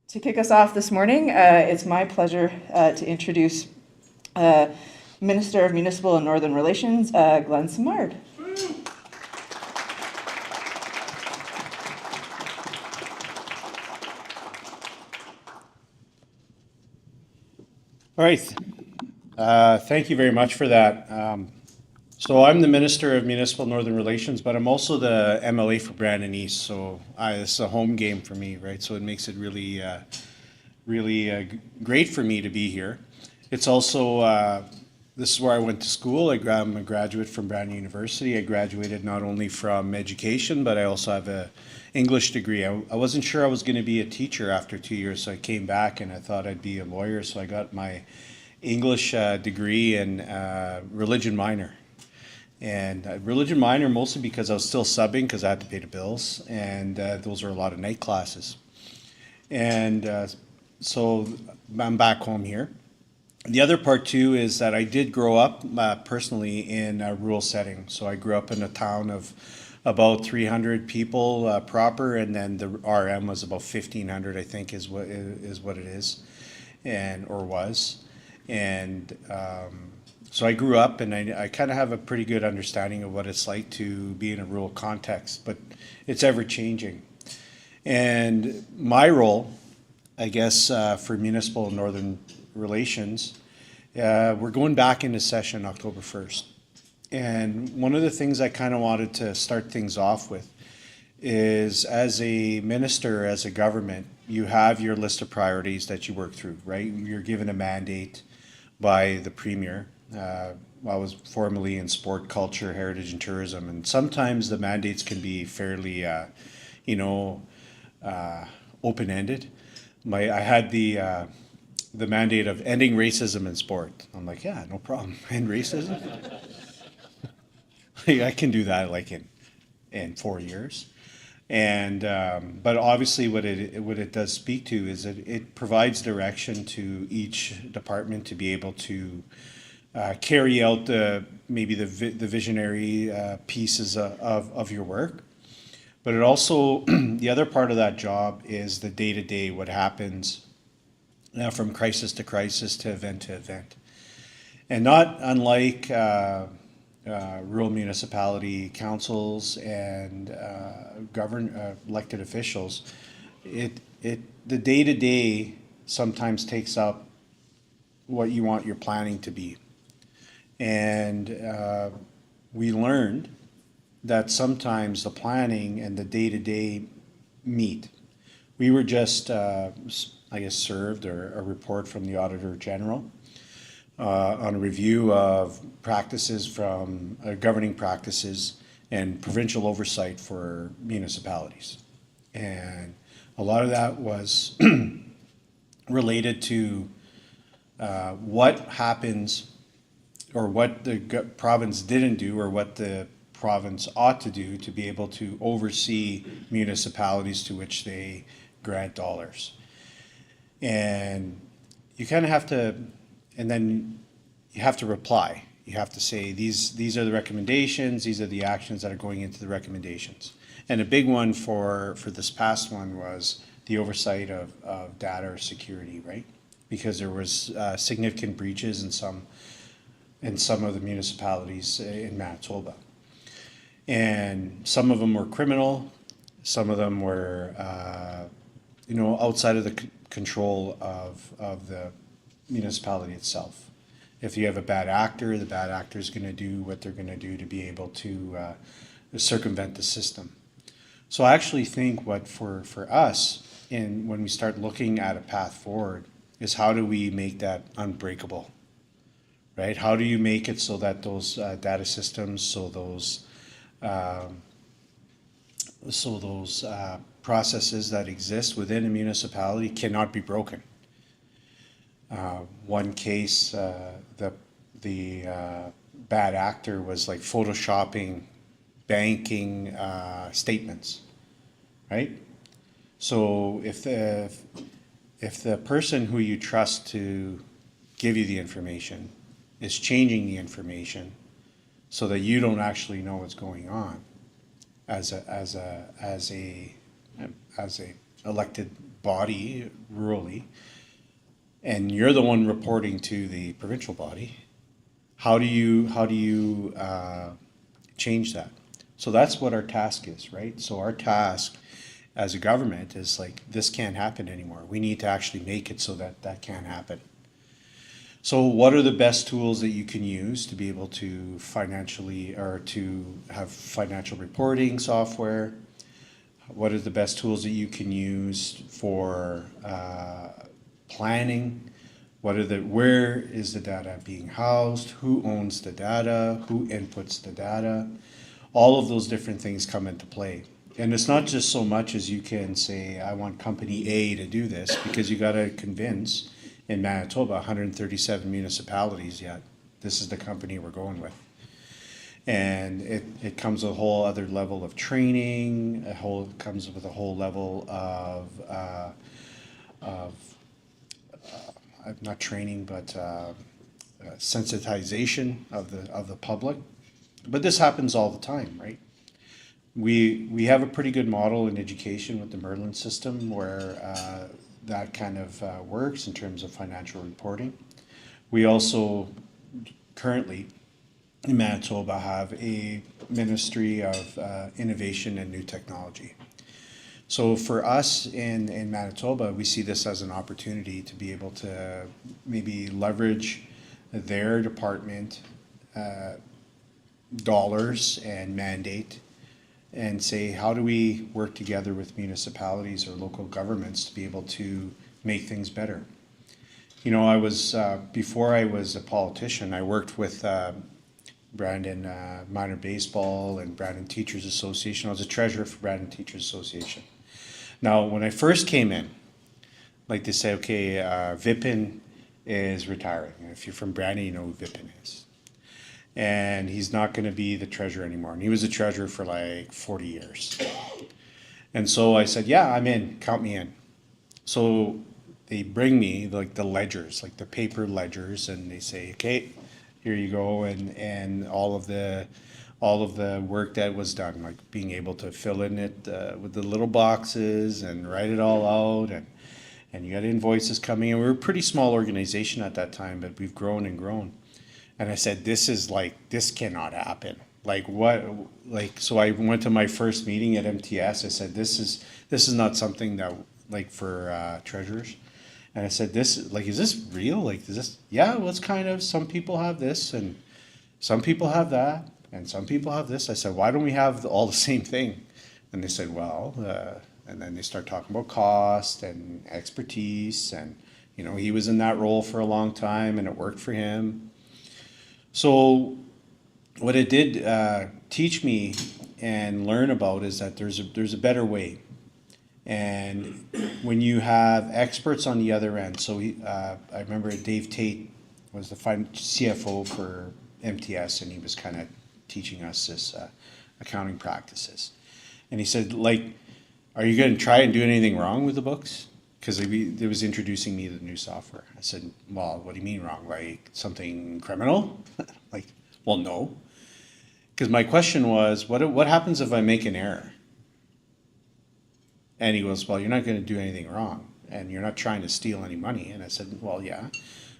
To kick us off this morning, it's my pleasure to introduce Minister of Municipal and Northern Relations, Glen Simard. All right. Thank you very much for that. So I'm the Minister of Municipal Northern Relations, but I'm also the MLA for Brandon East. So this is a home game for me, right? So it makes it really, great for me to be here. It's also, this is where I went to school. I'm a graduate from Brandon University. I graduated not only from education, but I also have a English degree. I wasn't sure I was going to be a teacher after 2 years, so I came back and I thought I'd be a lawyer. So I got my English degree and religion minor. And religion minor mostly because I was still subbing because I had to pay the bills, and those are a lot of night classes. And so I'm back home here. The other part too is that I did grow up personally in a rural setting. So I grew up in a town of about 300 people proper, and then the RM was about 1,500, I think, is what it is, or was. And so I grew up, and I kind of have a pretty good understanding of what it's like to be in a rural context, but it's ever changing. And my role, I guess, for Municipal and Northern Relations, we're going back into session October 1st. And one of the things I kind of wanted to start things off with is, as a minister, as a government, you have your list of priorities that you work through, right? You're given a mandate by the Premier. I was formerly in sport, culture, heritage, and tourism, and sometimes the mandates can be fairly, open-ended. I had the mandate of ending racism in sport. I'm like, yeah, no problem. End racism. I can do that like in 4 years. And but obviously what it does speak to is that it provides direction to each department to be able to carry out maybe the visionary pieces of your work. But it also, the other part of that job is the day-to-day, what happens from crisis to crisis to event. And not unlike rural municipality councils and elected officials, the day-to-day sometimes takes up what you want your planning to be. And we learned that sometimes the planning and the day-to-day meet. We were just, served a report from the Auditor General on a review of practices from governing practices and provincial oversight for municipalities. And a lot of that was related to what happens, or what the province didn't do, or what the province ought to do to be able to oversee municipalities to which they grant dollars. And you kind of have to, and then you have to reply. You have to say, these are the recommendations, these are the actions that are going into the recommendations. And a big one for this past one was the oversight of data security, right? Because there was significant breaches in some of the municipalities in Manitoba. And some of them were criminal, some of them were outside of the control of the municipality itself. If you have a bad actor, the bad actor is going to do what they're going to do to be able to circumvent the system. So I actually think what for us, when we start looking at a path forward, is how do we make that unbreakable, right? How do you make it so that those data systems, so those processes that exist within a municipality cannot be broken? One case, the bad actor was like photoshopping banking statements, right? So if the person who you trust to give you the information is changing the information so that you don't actually know what's going on as a elected body rurally, and you're the one reporting to the provincial body, how do you change that? So that's what our task is, right? So our task as a government is like, this can't happen anymore. We need to actually make it so that that can't happen. So what are the best tools that you can use to be able to financially, or to have financial reporting software? What are the best tools that you can use for planning? Where is the data being housed? Who owns the data? Who inputs the data? All of those different things come into play. And it's not just so much as you can say, I want company A to do this, because you got to convince in Manitoba, 137 municipalities yet, this is the company we're going with. And it comes with a whole other level of training, comes with a whole level of not training, but sensitization of the public. But this happens all the time, right? We have a pretty good model in education with the Merlin system where that kind of works in terms of financial reporting. We also currently in Manitoba have a Ministry of Innovation and New Technology. So for us in Manitoba, we see this as an opportunity to be able to maybe leverage their department dollars and mandate and say, how do we work together with municipalities or local governments to be able to make things better? You know, I was, before I was a politician, I worked with Brandon Minor Baseball and Brandon Teachers Association. I was a treasurer for Brandon Teachers Association. Now, when I first came in, like they say, okay, Vipin is retiring. If you're from Brandon, you know who Vipin is. And he's not going to be the treasurer anymore. And he was a treasurer for like 40 years. And so I said, yeah, I'm in, count me in. So they bring me like the ledgers, like the paper ledgers, and they say, okay, here you go, and all of the work that was done, like being able to fill in it with the little boxes and write it all out, and you got invoices coming in. We were a pretty small organization at that time, but we've grown and grown. And I said, this cannot happen. Like what, like, so I went to my first meeting at MTS. I said, this is not something that, like, for treasurers. And I said, is this real? Like, is this, yeah, well, it's kind of, some people have this and some people have that and some people have this. I said, why don't we have all the same thing? And they said, well, and then they start talking about cost and expertise, and, you know, he was in that role for a long time and it worked for him. So what it did teach me and learn about is that there's a better way. And when you have experts on the other end, so I remember Dave Tate was the CFO for MTS, and he was kind of teaching us this accounting practices. And he said, like, are you going to try and do anything wrong with the books? Because it was introducing me to the new software. I said, well, what do you mean wrong? Like something criminal? Like, well, no. Because my question was, what happens if I make an error? And he goes, well, you're not going to do anything wrong, and you're not trying to steal any money. And I said, well, yeah.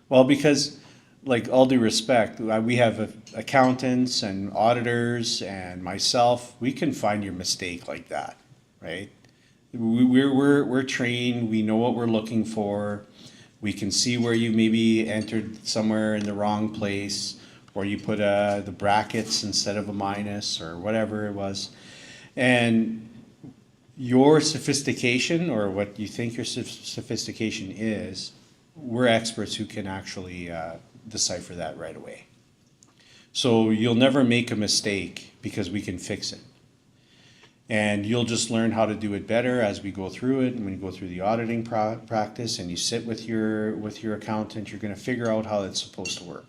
Well, because, like, all due respect, we have accountants and auditors and myself. We can find your mistake like that, right? We're trained. We know what we're looking for. We can see where you maybe entered somewhere in the wrong place, or you put the brackets instead of a minus, or whatever it was. And your sophistication, or what you think your sophistication is, we're experts who can actually decipher that right away. So you'll never make a mistake because we can fix it. And you'll just learn how to do it better as we go through it. And when you go through the auditing practice and you sit with your accountant, you're going to figure out how it's supposed to work.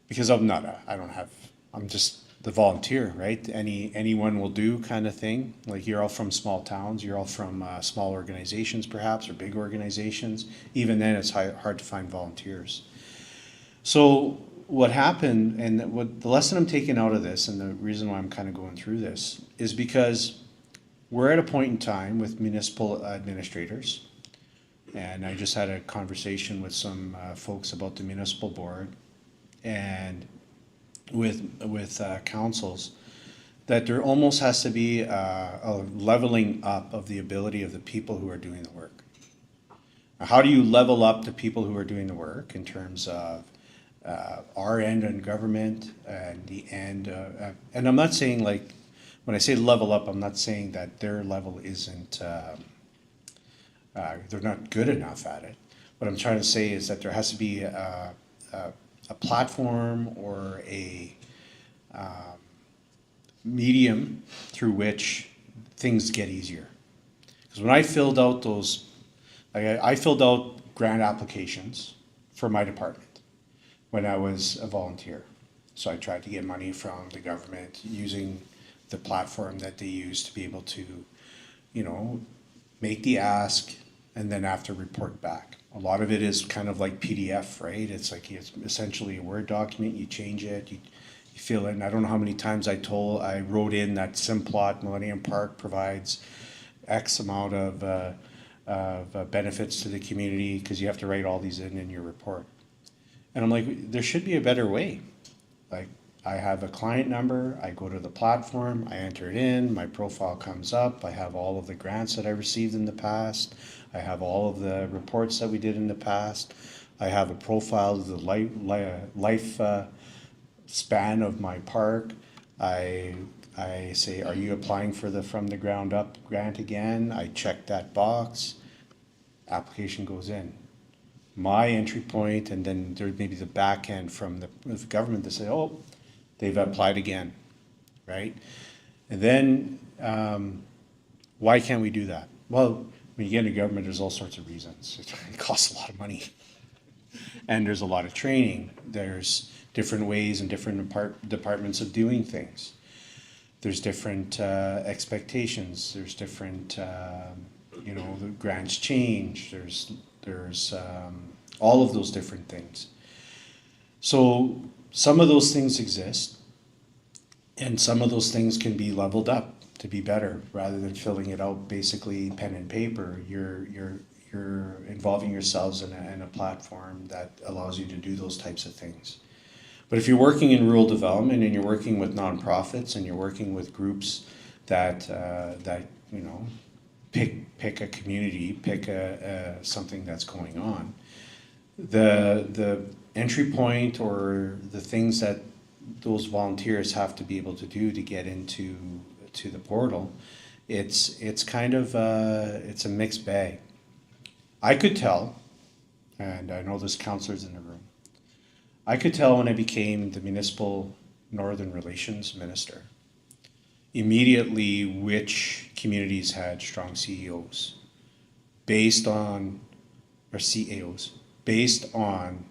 Because I'm just the volunteer, right? Anyone will do kind of thing. Like, you're all from small towns, you're all from small organizations perhaps, or big organizations. Even then it's hard to find volunteers. So what happened, and what the lesson I'm taking out of this, and the reason why I'm kind of going through this, is because we're at a point in time with municipal administrators, and I just had a conversation with some folks about the municipal board and with councils, that there almost has to be a leveling up of the ability of the people who are doing the work. Now, how do you level up the people who are doing the work in terms of our end on government and the end, and I'm not saying, like, when I say level up, I'm not saying that their level isn't, they're not good enough at it. What I'm trying to say is that there has to be a platform or a medium through which things get easier. Because when I filled out those, like I filled out grant applications for my department when I was a volunteer. So I tried to get money from the government using the platform that they use to be able to, you know, make the ask and then after report back. A lot of it is kind of like PDF, right? It's like it's essentially a Word document. You change it, you fill in. I don't know how many times I wrote in that Simplot Millennium Park provides X amount of benefits to the community, because you have to write all these in your report. And I'm like, there should be a better way. Like, I have a client number, I go to the platform, I enter it in, my profile comes up, I have all of the grants that I received in the past, I have all of the reports that we did in the past, I have a profile of the life span of my park. I say, are you applying for the From the Ground Up grant again? I check that box, application goes in. My entry point, and then there may be the back end from the government to say, oh, they've applied again, right? And then why can't we do that? Well, when you get into government, there's all sorts of reasons. It costs a lot of money. And there's a lot of training. There's different ways and different departments of doing things. There's different expectations. There's different, you know, the grants change. There's all of those different things. So some of those things exist, and some of those things can be leveled up to be better. Rather than filling it out basically pen and paper, you're involving yourselves in a platform that allows you to do those types of things. But if you're working in rural development and you're working with nonprofits and you're working with groups that you know, pick a community, pick something that's going on, the entry point or the things that those volunteers have to be able to do to get into the portal, it's kind of it's a mixed bag. I could tell, and I know there's counselors in the room, I could tell when I became the Municipal Northern Relations Minister immediately which communities had strong CEOs based on, or CAOs, based on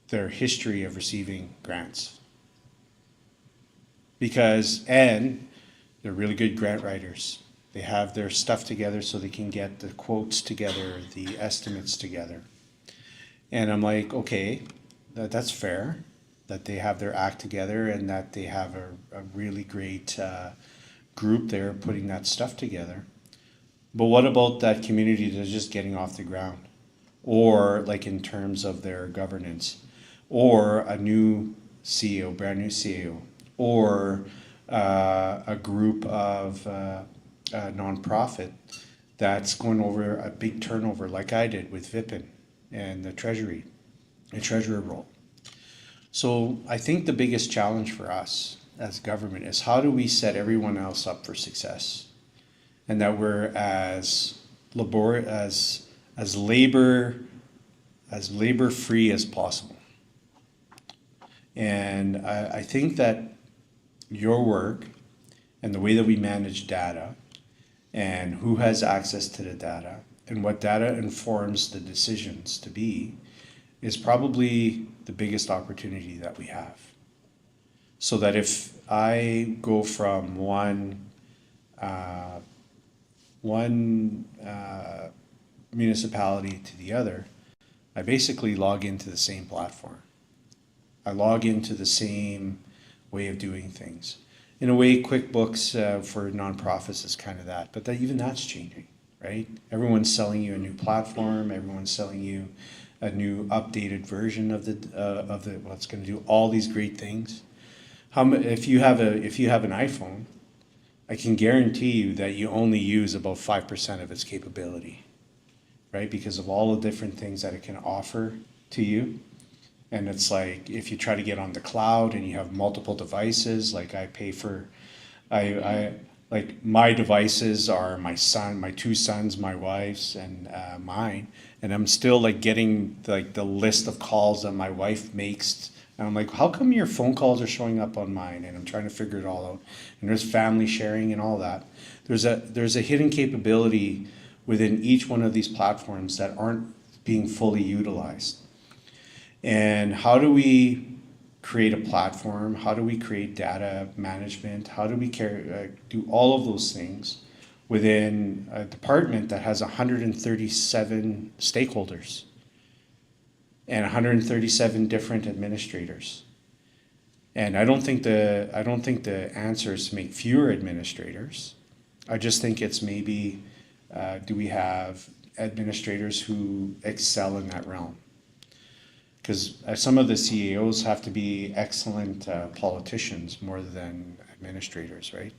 their history of receiving grants. And they're really good grant writers. They have their stuff together so they can get the quotes together, the estimates together. And I'm like, okay, that's fair, that they have their act together and that they have a really great group there putting that stuff together. But what about that community that's just getting off the ground? Or like in terms of their governance, or a new CEO, brand new CEO, or a group of a nonprofit that's going over a big turnover like I did with Vipin and the treasurer role. So I think the biggest challenge for us as government is how do we set everyone else up for success, and that we're as labor free as possible. And I think that your work and the way that we manage data and who has access to the data and what data informs the decisions to be is probably the biggest opportunity that we have. So that if I go from one municipality to the other, I basically log into the same platform. I log into the same way of doing things. in a way, QuickBooks for nonprofits is kind of that, but even that's changing, right? Everyone's selling you a new platform. Everyone's selling you a new updated version of the what's going to do all these great things. If you have an iPhone, I can guarantee you that you only use about 5% of its capability, right? Because of all the different things that it can offer to you. And it's like, if you try to get on the cloud and you have multiple devices, like I like my devices are my two sons, my wife's, and mine. And I'm still like getting like the list of calls that my wife makes. And I'm like, how come your phone calls are showing up on mine? And I'm trying to figure it all out. And there's family sharing and all that. There's a hidden capability within each one of these platforms that aren't being fully utilized. And how do we create a platform? How do we create data management? How do we do all of those things within a department that has 137 stakeholders and 137 different administrators? And I don't think the answer is to make fewer administrators. I just think it's maybe do we have administrators who excel in that realm? Because some of the CEOs have to be excellent politicians more than administrators, right?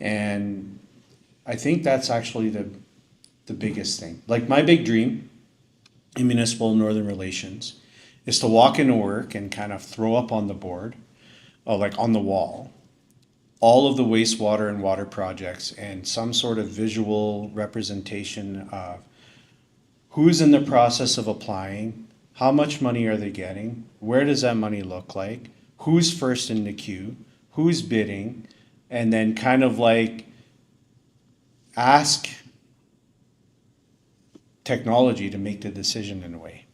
And I think that's actually the biggest thing. Like my big dream in municipal northern relations is to walk into work and kind of throw up on the board, or like on the wall, all of the wastewater and water projects and some sort of visual representation of who's in the process of applying, how much money are they getting, where does that money look like, who's first in the queue, who's bidding, and then kind of like ask technology to make the decision in a way.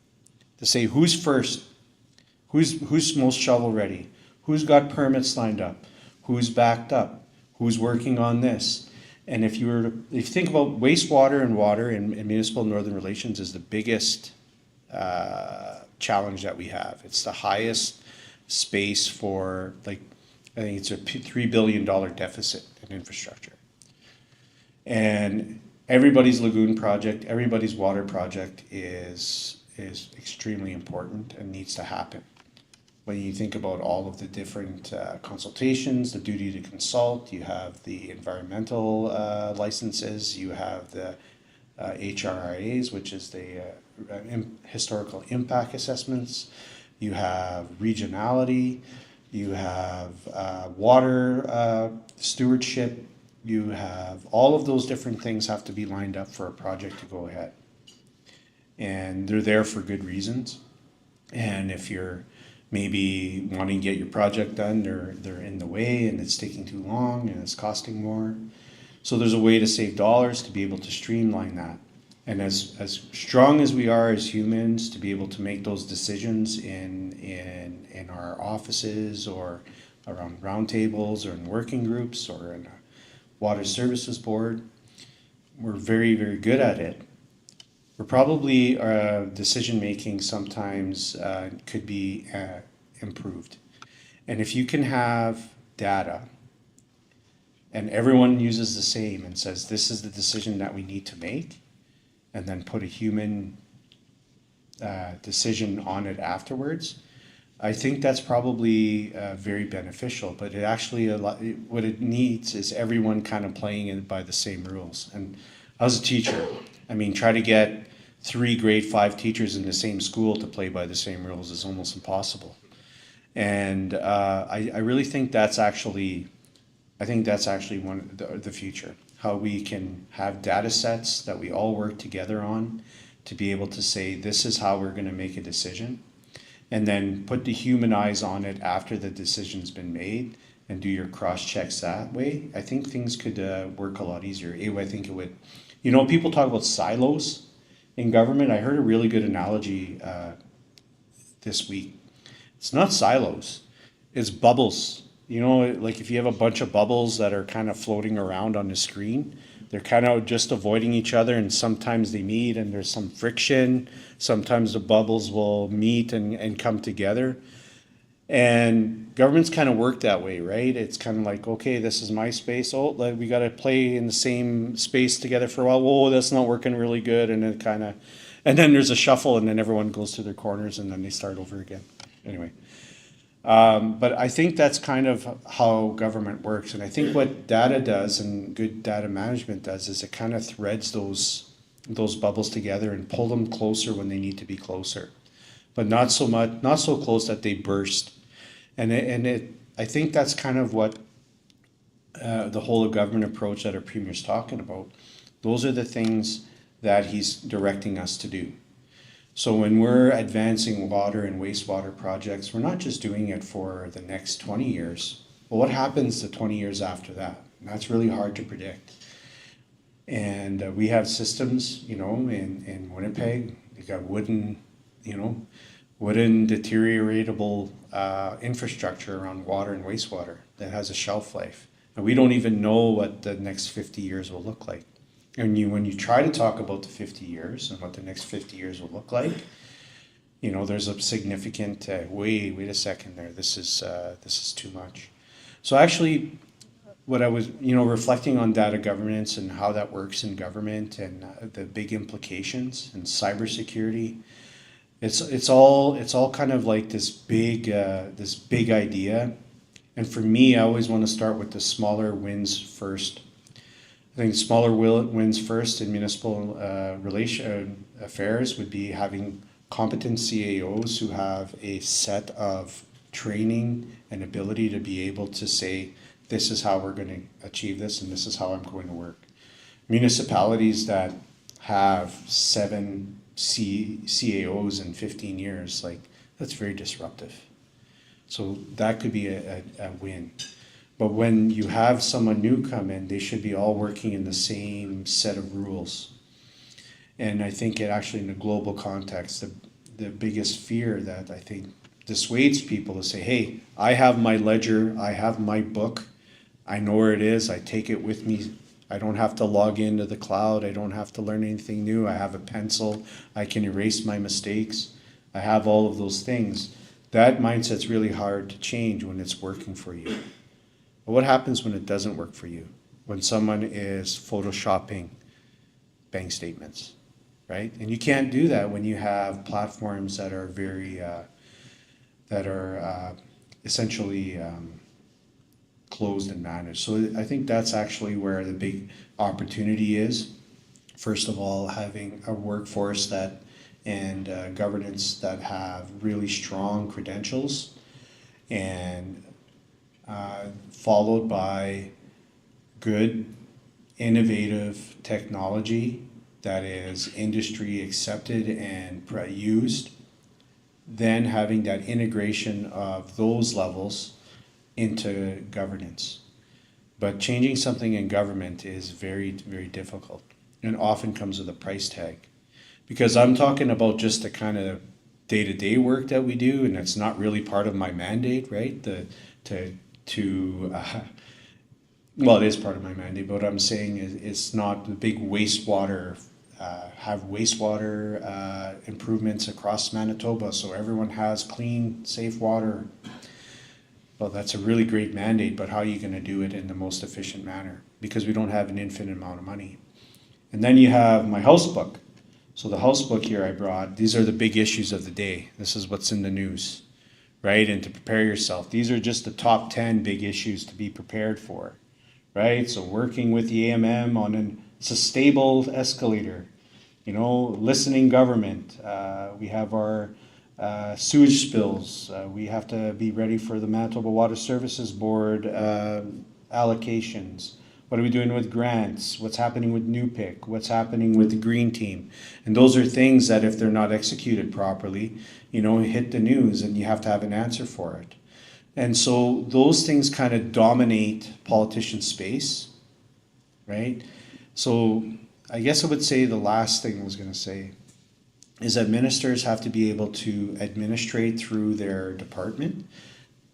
To say who's first, who's most shovel ready, who's got permits lined up, who's backed up, who's working on this. And if you think about wastewater and water in municipal northern relations is the biggest challenge that we have. It's the highest space for, like, I think it's a $3 billion deficit in infrastructure. And everybody's lagoon project, everybody's water project is extremely important and needs to happen. When you think about all of the different consultations, the duty to consult, you have the environmental licenses, you have the HRIAs, which is the historical impact assessments, you have regionality, you have water stewardship, you have all of those different things have to be lined up for a project to go ahead. And they're there for good reasons. And if you're maybe wanting to get your project done, they're in the way and it's taking too long and it's costing more. So there's a way to save dollars to be able to streamline that. And as strong as we are as humans to be able to make those decisions in our offices or around roundtables or in working groups or in a water services board, we're very, very good at it. We're probably, decision making sometimes could be improved. And if you can have data and everyone uses the same and says, this is the decision that we need to make, and then put a human decision on it afterwards, I think that's probably very beneficial. But it actually, what it needs is everyone kind of playing it by the same rules. And I was a teacher. I mean, try to get 3 grade 5 teachers in the same school to play by the same rules is almost impossible. And I really think that's actually, one of the future. How we can have data sets that we all work together on to be able to say, this is how we're going to make a decision. And then put the human eyes on it after the decision's been made and do your cross checks that way. I think things could work a lot easier. I think it would. You know, people talk about silos in government. I heard a really good analogy this week. It's not silos, it's bubbles. You know, like if you have a bunch of bubbles that are kind of floating around on the screen, they're kind of just avoiding each other, and sometimes they meet and there's some friction. Sometimes the bubbles will meet and come together. And governments kind of work that way, right? It's kind of like, okay, this is my space. Oh, we got to play in the same space together for a while. Whoa, that's not working really good. And it kind of, and then there's a shuffle, and then everyone goes to their corners, and then they start over again. Anyway, but I think that's kind of how government works. And I think what data does and good data management does is it kind of threads those bubbles together and pull them closer when they need to be closer, but not so much, not so close that they burst. I think that's kind of what the whole of government approach that our premier's talking about. Those are the things that he's directing us to do. So when we're advancing water and wastewater projects, we're not just doing it for the next 20 years. Well, what happens the 20 years after that? And that's really hard to predict. And we have systems, you know, in Winnipeg, you got wooden deterioratable infrastructure around water and wastewater that has a shelf life. And we don't even know what the next 50 years will look like. And when you try to talk about the 50 years and what the next 50 years will look like, you know, there's a significant, wait a second there, this is too much. So actually, what I was, you know, reflecting on data governance and how that works in government and the big implications and cybersecurity, it's all kind of like this big idea. And for me, I always want to start with the smaller wins first. I think smaller wins first in municipal affairs would be having competent CAOs who have a set of training and ability to be able to say, this is how we're going to achieve this and this is how I'm going to work. Municipalities that have 7 CAOs in 15 years, like, that's very disruptive. So that could be a win. But when you have someone new come in, they should be all working in the same set of rules. And I think it actually, in the global context, the biggest fear that I think dissuades people to say, hey, I have my ledger, I have my book, I know where it is, I take it with me. I don't have to log into the cloud, I don't have to learn anything new, I have a pencil, I can erase my mistakes, I have all of those things. That mindset's really hard to change when it's working for you. But what happens when it doesn't work for you? When someone is photoshopping bank statements, right? And you can't do that when you have platforms that are very, essentially closed and managed. So I think that's actually where the big opportunity is. First of all, having a workforce that and governance that have really strong credentials, and followed by good, innovative technology that is industry accepted and used, then having that integration of those levels into governance. But changing something in government is very, very difficult and often comes with a price tag. Because I'm talking about just the kind of day-to-day work that we do, and it's not really part of my mandate, right? Well, it is part of my mandate, but what I'm saying is it's not the big wastewater, have wastewater improvements across Manitoba so everyone has clean, safe water. Well, that's a really great mandate, but how are you going to do it in the most efficient manner? Because we don't have an infinite amount of money. And then you have my house book. So the house book here I brought, these are the big issues of the day. This is what's in the news, right? And to prepare yourself. These are just the top 10 big issues to be prepared for, right? So working with the AMM on it's a stable escalator, you know, listening government. We have our sewage spills. We have to be ready for the Manitoba Water Services Board allocations. What are we doing with grants? What's happening with NUPIC? What's happening with the Green Team? And those are things that if they're not executed properly, you know, hit the news and you have to have an answer for it. And so those things kind of dominate politician space, right? So I guess I would say the last thing I was going to say is that ministers have to be able to administrate through their department.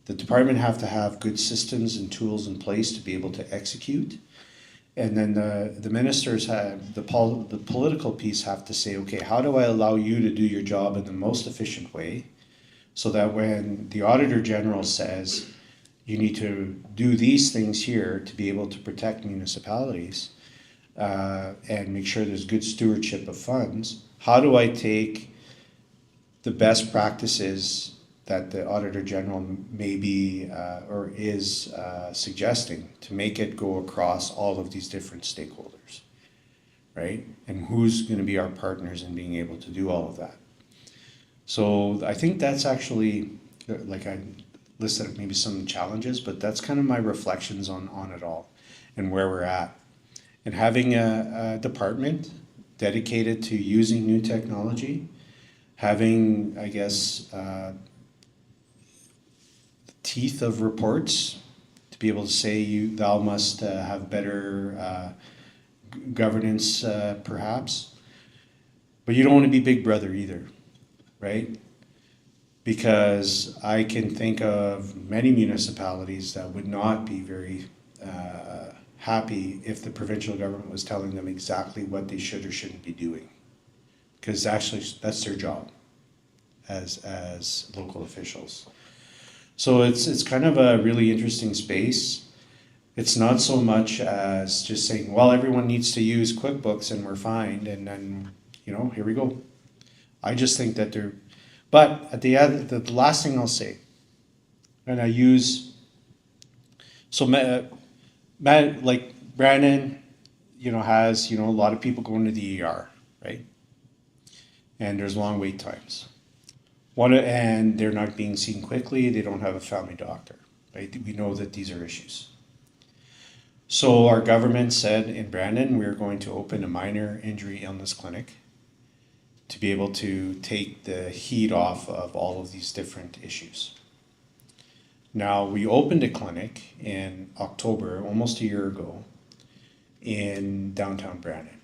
The department have to have good systems and tools in place to be able to execute. And then the ministers have, the political piece have to say, okay, how do I allow you to do your job in the most efficient way so that when the Auditor General says you need to do these things here to be able to protect municipalities and make sure there's good stewardship of funds, how do I take the best practices that the Auditor General may be or is suggesting to make it go across all of these different stakeholders, right? And who's going to be our partners in being able to do all of that? So I think that's actually, like I listed maybe some challenges, but that's kind of my reflections on it all and where we're at. And having a department dedicated to using new technology, having, I guess, teeth of reports to be able to say thou must have better governance perhaps, but you don't want to be Big Brother either, right? Because I can think of many municipalities that would not be very happy if the provincial government was telling them exactly what they should or shouldn't be doing, because actually that's their job as local officials. So it's kind of a really interesting space. It's not so much as just saying, well, everyone needs to use QuickBooks and we're fine, and then, here we go. I just think that but at the end, the last thing I'll say, and I use, so like Brandon, has, a lot of people going to the ER, right? And there's long wait times. And they're not being seen quickly, they don't have a family doctor, right? We know that these are issues. So our government said in Brandon, we're going to open a minor injury illness clinic to be able to take the heat off of all of these different issues. Now, we opened a clinic in October, almost a year ago, in downtown Brandon.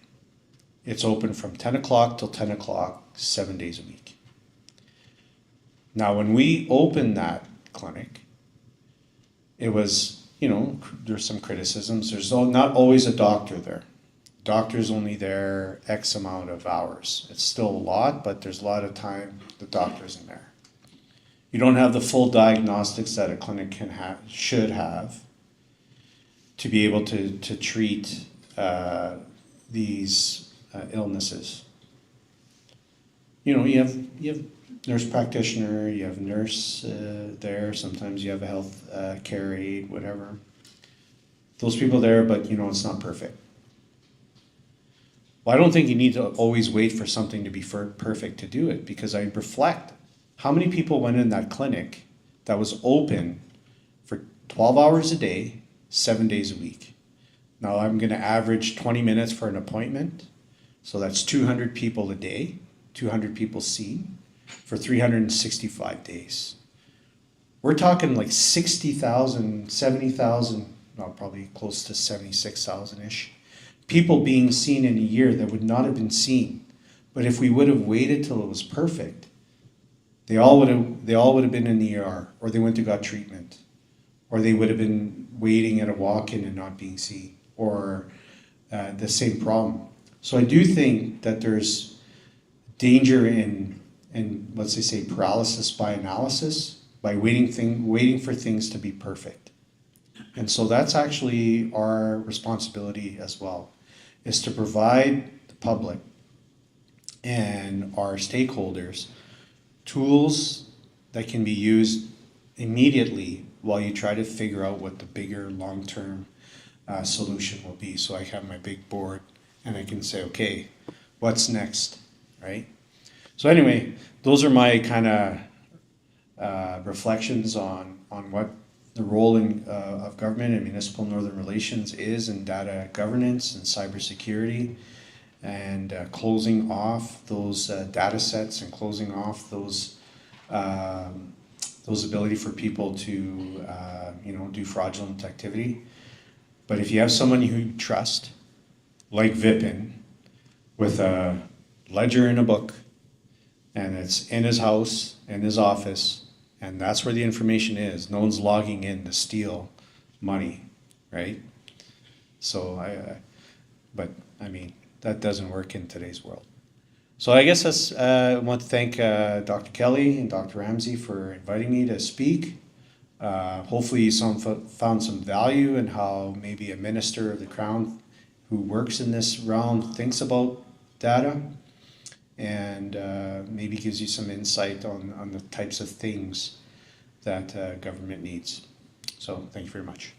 It's open from 10 o'clock till 10 o'clock, 7 days a week. Now, when we opened that clinic, it was, there's some criticisms. There's not always a doctor there. Doctor's only there X amount of hours. It's still a lot, but there's a lot of time the doctor isn't there. You don't have the full diagnostics that a clinic should have to be able to treat these illnesses. You have nurse practitioner, you have nurse there, sometimes you have a health care aide, whatever. Those people there, but it's not perfect. Well, I don't think you need to always wait for something to be perfect to do it, because I reflect how many people went in that clinic that was open for 12 hours a day, 7 days a week. Now I'm going to average 20 minutes for an appointment, so that's 200 people a day, 200 people seen for 365 days. We're talking like 60,000, 70,000, well, probably close to 76,000-ish. People being seen in a year that would not have been seen. But if we would have waited till it was perfect, they all would have been in the ER, or they went to got treatment, or they would have been waiting at a walk-in and not being seen, or the same problem. So I do think that there's danger in let's say paralysis by analysis, by waiting for things to be perfect. And so that's actually our responsibility as well, is to provide the public and our stakeholders tools that can be used immediately while you try to figure out what the bigger long-term solution will be. So I have my big board and I can say, okay, what's next, right? So anyway, those are my kind of reflections on what the role of government and municipal northern relations is in data governance and cybersecurity, and closing off those data sets and closing off those ability for people to do fraudulent activity. But if you have someone you trust, like Vipin, with a ledger in a book, and it's in his house, in his office, and that's where the information is. No one's logging in to steal money, right? So but I mean, that doesn't work in today's world. So I guess that's, I want to thank Dr. Kelly and Dr. Ramsey for inviting me to speak. Hopefully you found some value in how maybe a minister of the Crown who works in this realm thinks about data, and maybe gives you some insight on the types of things that government needs. So thank you very much.